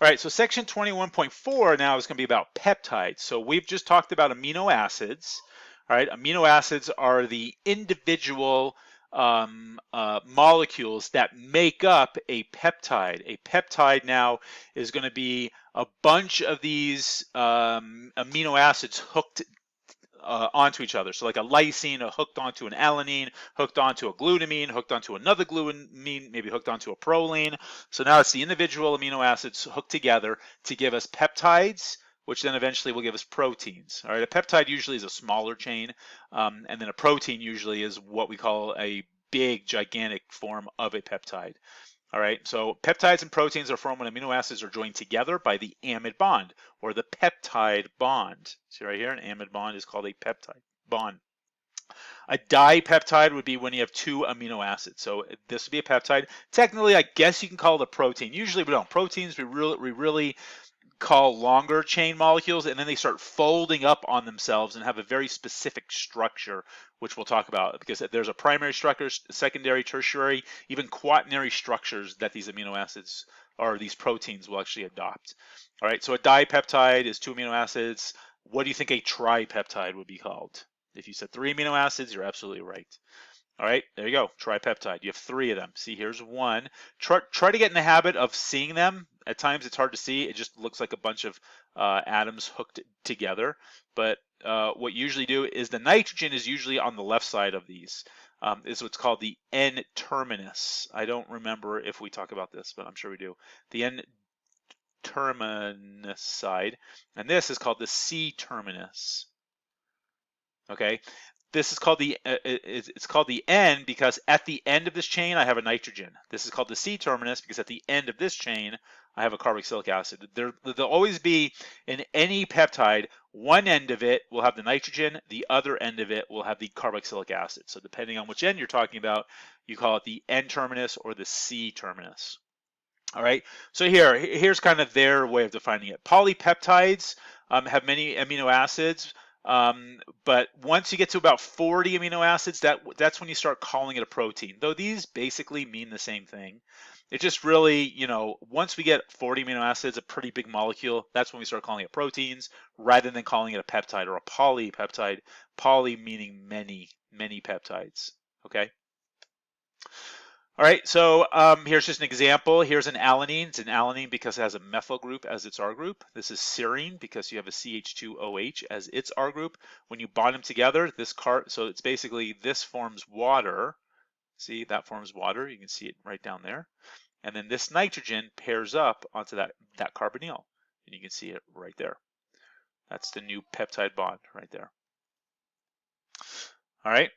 All right, so section 21.4 now is going to be about peptides. So we've just talked about amino acids. All right, amino acids are the individual molecules that make up a peptide. A peptide now is going to be a bunch of these amino acids hooked onto each other. So like a lysine hooked onto an alanine, hooked onto a glutamine, hooked onto another glutamine, maybe hooked onto a proline. So now it's the individual amino acids hooked together to give us peptides, which then eventually will give us proteins. All right, a peptide usually is a smaller chain, and then a protein usually is what we call a big, gigantic form of a peptide. All right, so peptides and proteins are formed when amino acids are joined together by the amide bond or the peptide bond. See right here, an amide bond is called a peptide bond. A dipeptide would be when you have two amino acids. So this would be a peptide. Technically, I guess you can call it a protein. Usually we don't. Proteins, we really call longer chain molecules, and then they start folding up on themselves and have a very specific structure, which we'll talk about, because there's a primary structure, secondary, tertiary, even quaternary structures that these amino acids or these proteins will actually adopt. All right, so a dipeptide is two amino acids. What do you think a tripeptide would be called? If you said three amino acids, you're absolutely right. All right, there you go, tripeptide. You have three of them. See, here's one. Try to get in the habit of seeing them. At times it's hard to see. It just looks like a bunch of atoms hooked together. But what you usually do is the nitrogen is usually on the left side of these. Is what's called the N-terminus. I don't remember if we talk about this, but I'm sure we do. The N-terminus side. And this is called the C-terminus. Okay, this is called it's called the N because at the end of this chain I have a nitrogen. This is called the C terminus because at the end of this chain I have a carboxylic acid. There'll always be in any peptide, one end of it will have the nitrogen, the other end of it will have the carboxylic acid. So depending on which end you're talking about, you call it the N terminus or the C terminus. All right, so here's kind of their way of defining it. Polypeptides have many amino acids. But once you get to about 40 amino acids, that's when you start calling it a protein. Though these basically mean the same thing. It just really, once we get 40 amino acids, a pretty big molecule, that's when we start calling it proteins rather than calling it a peptide or a polypeptide. Poly meaning many, many peptides. Okay. All right, so here's just an example. Here's an alanine. It's an alanine because it has a methyl group as its R group. This is serine because you have a CH2OH as its R group. When you bond them together, so it's basically this forms water. See, that forms water. You can see it right down there. And then this nitrogen pairs up onto that carbonyl. And you can see it right there. That's the new peptide bond right there. All right.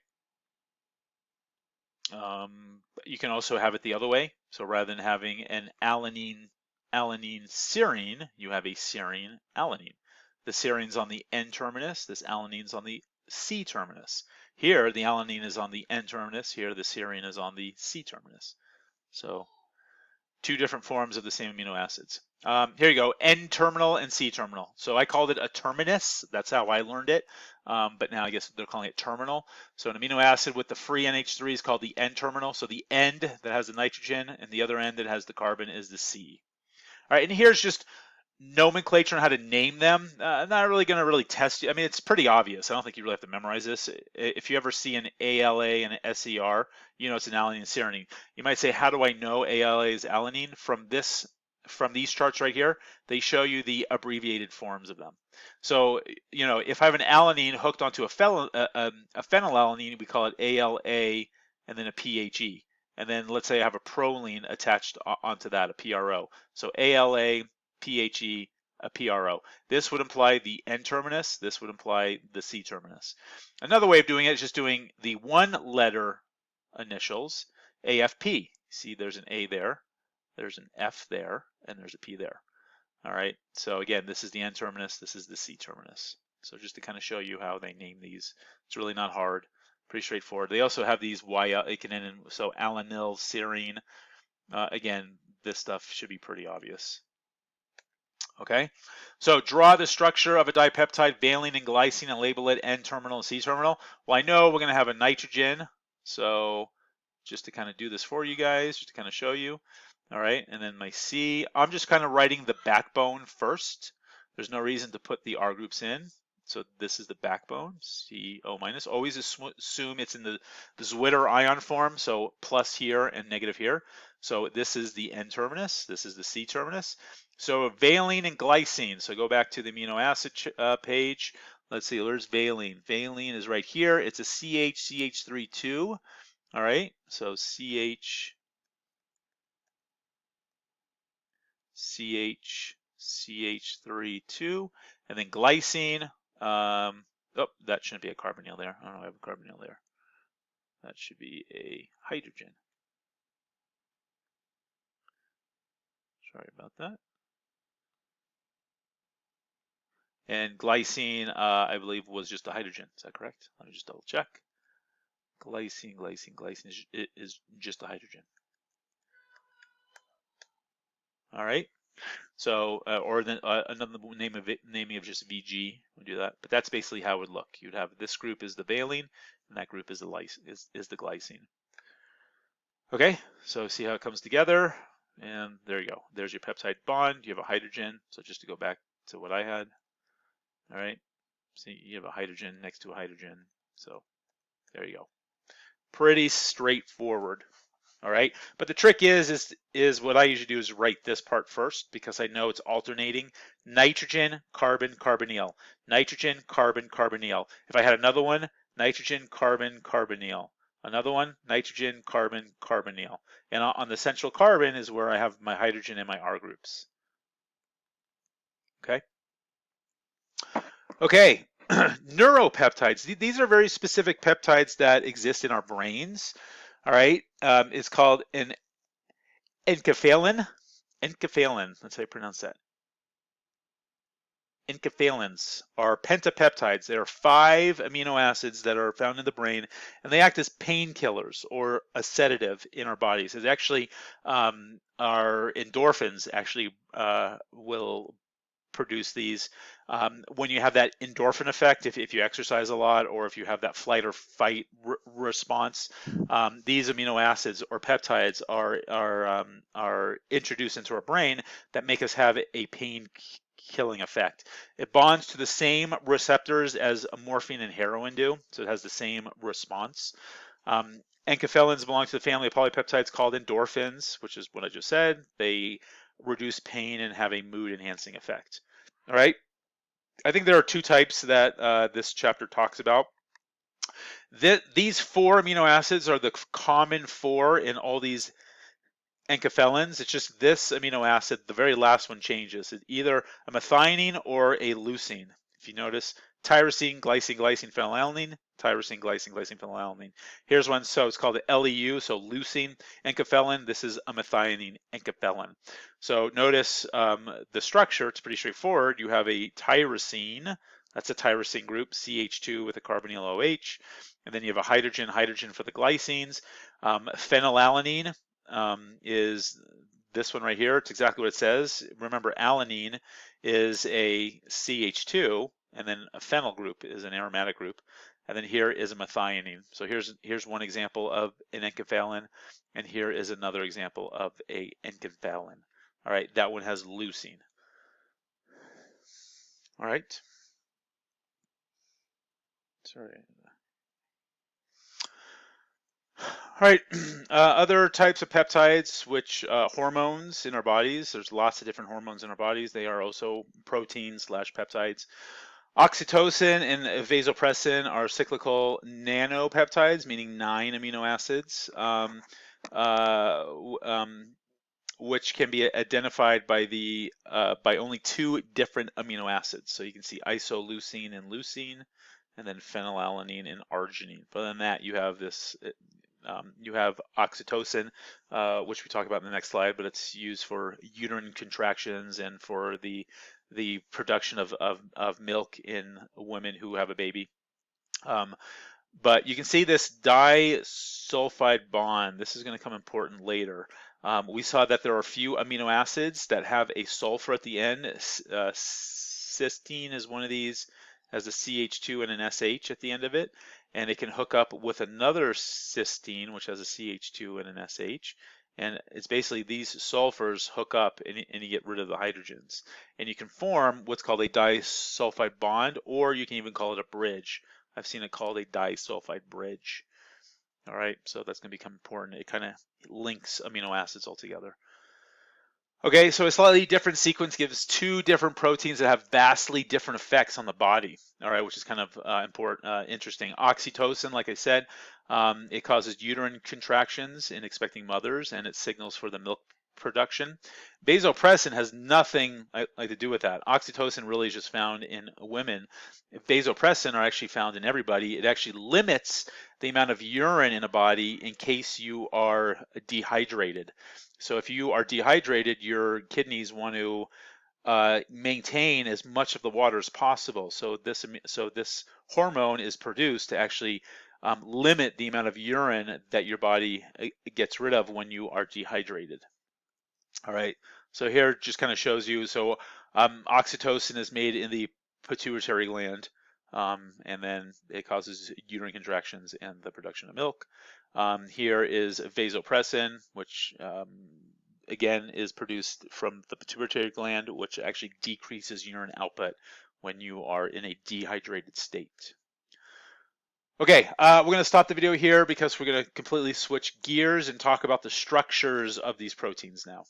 You can also have it the other way. So rather than having an alanine serine, you have a serine alanine. The serine's on the N terminus, this alanine's on the C terminus. Here, the alanine is on the N terminus, here the serine is on the C terminus. So two different forms of the same amino acids. Here you go, N-terminal and C-terminal. So I called it a terminus. That's how I learned it. But now I guess they're calling it terminal. So an amino acid with the free NH3 is called the N-terminal. So the end that has the nitrogen and the other end that has the carbon is the C. All right, and here's just nomenclature on how to name them. I'm not really going to really test you. I mean, it's pretty obvious. I don't think you really have to memorize this. If you ever see an ALA and an SER, you know it's an alanine and serine. You might say, how do I know ALA is alanine? From these charts right here, they show you the abbreviated forms of them. So, if I have an alanine hooked onto a phenylalanine, we call it ALA and then a PHE. And then let's say I have a proline attached onto that, a PRO. So ALA, PHE, a PRO. This would imply the N terminus. This would imply the C terminus. Another way of doing it is just doing the one letter initials, AFP. See, there's an A there, there's an F there, and there's a P there. All right, so again, this is the N terminus, this is the C terminus. So just to kind of show you how they name these, it's really not hard, pretty straightforward. They also have these so alanyl, serine. Again, this stuff should be pretty obvious. Okay, so draw the structure of a dipeptide, valine and glycine, and label it N-terminal and C-terminal. Well, I know we're going to have a nitrogen, so just to kind of do this for you guys, just to kind of show you, All right, and then my C, I'm just kind of writing the backbone first. There's no reason to put the R groups in. So this is the backbone, CO minus. Always assume it's in the Zwitter ion form, so plus here and negative here. So this is the N terminus, this is the C terminus. So valine and glycine, so go back to the amino acid page. Let's see, where's valine? Valine is right here. It's a CH-CH3-2. All right, so CH3-2, and then glycine. Oh, that shouldn't be a carbonyl there. I don't have a carbonyl there. That should be a hydrogen. Sorry about that. And glycine, I believe, was just a hydrogen. Is that correct? Let me just double check. Glycine is just a hydrogen. All right. So, or then another naming of just VG would do that. But that's basically how it would look. You'd have this group is the valine, and that group is the glycine. Okay, so see how it comes together, and there you go. There's your peptide bond. You have a hydrogen. So just to go back to what I had. All right. See, you have a hydrogen next to a hydrogen. So there you go. Pretty straightforward. All right, but the trick is what I usually do is write this part first because I know it's alternating nitrogen, carbon, carbonyl, nitrogen, carbon, carbonyl. If I had another one, nitrogen, carbon, carbonyl, another one, nitrogen, carbon, carbonyl, and on the central carbon is where I have my hydrogen and my R groups. Okay. Okay. Neuropeptides. These are very specific peptides that exist in our brains. All right. It's called an enkephalin. Enkephalin. That's how you pronounce that. Enkephalins are pentapeptides. There are 5 amino acids that are found in the brain, and they act as painkillers or a sedative in our bodies. It's actually our endorphins actually will produce these. When you have that endorphin effect, if you exercise a lot or if you have that flight or fight response, these amino acids or peptides are introduced into our brain that make us have a pain killing effect. It bonds to the same receptors as morphine and heroin do, so it has the same response. Enkephalins belong to the family of polypeptides called endorphins, which is what I just said. They reduce pain and have a mood enhancing effect. All right. I think there are 2 types that this chapter talks about. These 4 amino acids are the common 4 in all these enkephalins. It's just this amino acid, the very last one changes. It's either a methionine or a leucine. If you notice, tyrosine, glycine, glycine, phenylalanine, tyrosine, glycine, glycine, phenylalanine. Here's one, so it's called the LEU, so leucine enkephalin. This is a methionine enkephalin. So notice the structure, it's pretty straightforward. You have a tyrosine, that's a tyrosine group, CH2 with a carbonyl OH. And then you have a hydrogen, hydrogen for the glycines. Phenylalanine is this one right here. It's exactly what it says. Remember, alanine is a CH2, and then a phenyl group is an aromatic group. And then here is a methionine. So here's one example of an enkephalin, and here is another example of a enkephalin. All right, that one has leucine. All right. Sorry. All right, other types of peptides, which hormones in our bodies, there's lots of different hormones in our bodies. They are also proteins / peptides. Oxytocin and vasopressin are cyclical nanopeptides, meaning 9 amino acids, which can be identified by only 2 different amino acids. So you can see isoleucine and leucine, and then phenylalanine and arginine. But other than that, you have this. You have oxytocin, which we talk about in the next slide, but it's used for uterine contractions and for the production of milk in women who have a baby. But you can see this disulfide bond. This is going to come important later. We saw that there are a few amino acids that have a sulfur at the end. Cysteine is one of these, has a CH2 and an SH at the end of it, and it can hook up with another cysteine, which has a CH2 and an SH, And it's basically these sulfurs hook up and you get rid of the hydrogens. And you can form what's called a disulfide bond, or you can even call it a bridge. I've seen it called a disulfide bridge. All right, so that's going to become important. It kind of links amino acids all together. Okay, so a slightly different sequence gives two different proteins that have vastly different effects on the body. All right, which is kind of interesting. Oxytocin, like I said, it causes uterine contractions in expecting mothers, and it signals for the milk production. Vasopressin has nothing like to do with that. Oxytocin really is just found in women. Vasopressin are actually found in everybody. It actually limits the amount of urine in a body in case you are dehydrated. So if you are dehydrated, your kidneys want to maintain as much of the water as possible. So this hormone is produced to actually limit the amount of urine that your body gets rid of when you are dehydrated. All right. So here just kind of shows you. So oxytocin is made in the pituitary gland, and then it causes uterine contractions and the production of milk. Here is vasopressin, which again is produced from the pituitary gland, which actually decreases urine output when you are in a dehydrated state. Okay, we're going to stop the video here because we're going to completely switch gears and talk about the structures of these proteins now.